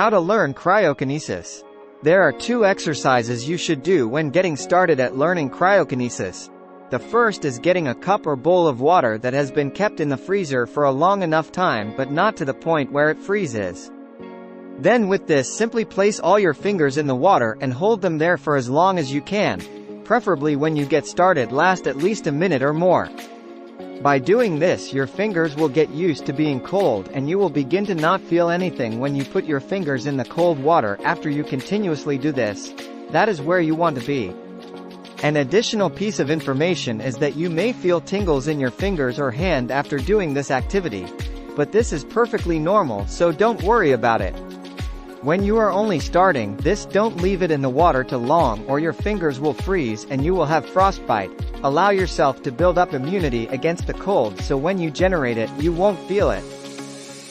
How to learn cryokinesis. There are 2 exercises you should do when getting started at learning cryokinesis. The first is getting a cup or bowl of water that has been kept in the freezer for a long enough time but not to the point where it freezes. Then with this, simply place all your fingers in the water and hold them there for as long as you can. Preferably when you get started, last at least a minute or more. By doing this, your fingers will get used to being cold and you will begin to not feel anything when you put your fingers in the cold water. After you continuously do this, that is where you want to be. An additional piece of information is that you may feel tingles in your fingers or hand after doing this activity, but this is perfectly normal, so don't worry about it. When you are only starting this, don't leave it in the water too long or your fingers will freeze and you will have frostbite. Allow yourself to build up immunity against the cold so when you generate it, you won't feel it.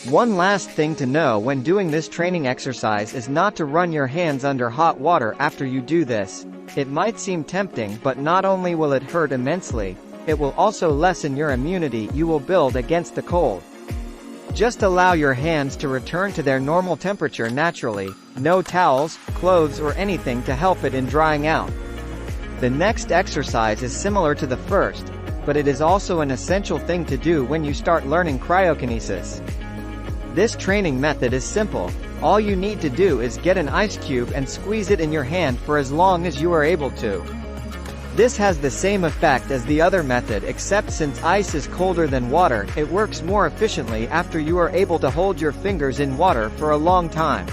One last thing to know when doing this training exercise is not to run your hands under hot water after you do this. It might seem tempting, but not only will it hurt immensely, it will also lessen your immunity you will build against the cold. Just allow your hands to return to their normal temperature naturally, no towels, clothes or anything to help it in drying out. The next exercise is similar to the first, but it is also an essential thing to do when you start learning cryokinesis. This training method is simple. All you need to do is get an ice cube and squeeze it in your hand for as long as you are able to. This has the same effect as the other method, except since ice is colder than water, it works more efficiently after you are able to hold your fingers in water for a long time.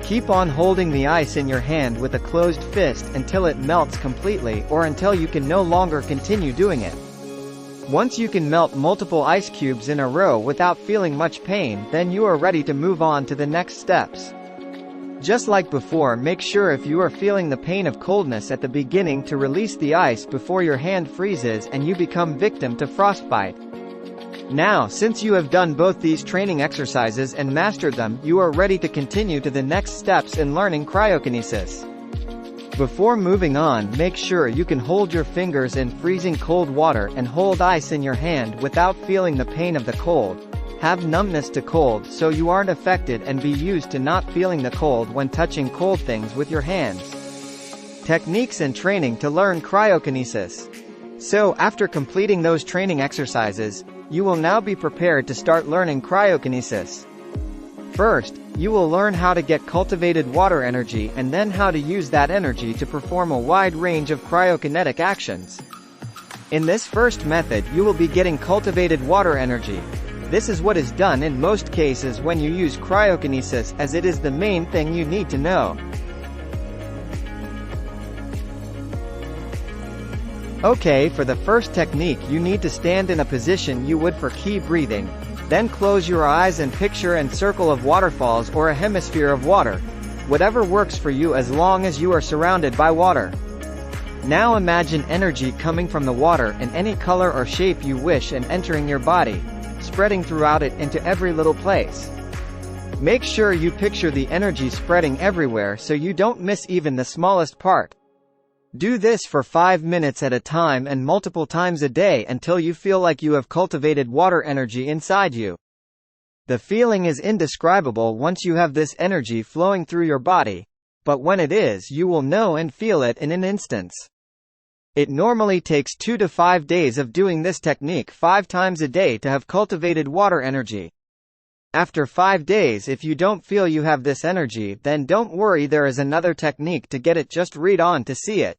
Keep on holding the ice in your hand with a closed fist until it melts completely or until you can no longer continue doing it. Once you can melt multiple ice cubes in a row without feeling much pain, then you are ready to move on to the next steps. Just like before, make sure if you are feeling the pain of coldness at the beginning to release the ice before your hand freezes and you become victim to frostbite. Now, since you have done both these training exercises and mastered them, you are ready to continue to the next steps in learning cryokinesis. Before moving on, make sure you can hold your fingers in freezing cold water and hold ice in your hand without feeling the pain of the cold. Have numbness to cold so you aren't affected and be used to not feeling the cold when touching cold things with your hands. Techniques and training to learn cryokinesis. So, after completing those training exercises, you will now be prepared to start learning cryokinesis. First, you will learn how to get cultivated water energy and then how to use that energy to perform a wide range of cryokinetic actions. In this first method, you will be getting cultivated water energy. This is what is done in most cases when you use cryokinesis, as it is the main thing you need to know. Okay, for the first technique you need to stand in a position you would for key breathing. Then close your eyes and picture a circle of waterfalls or a hemisphere of water. Whatever works for you as long as you are surrounded by water. Now imagine energy coming from the water in any color or shape you wish and entering your body, spreading throughout it into every little place. Make sure you picture the energy spreading everywhere so you don't miss even the smallest part. Do this for 5 minutes at a time and multiple times a day until you feel like you have cultivated water energy inside you. The feeling is indescribable once you have this energy flowing through your body, but when it is, you will know and feel it in an instant. It normally takes 2 to 5 days of doing this technique 5 times a day to have cultivated water energy. After 5 days, if you don't feel you have this energy, then don't worry, there is another technique to get it, just read on to see it.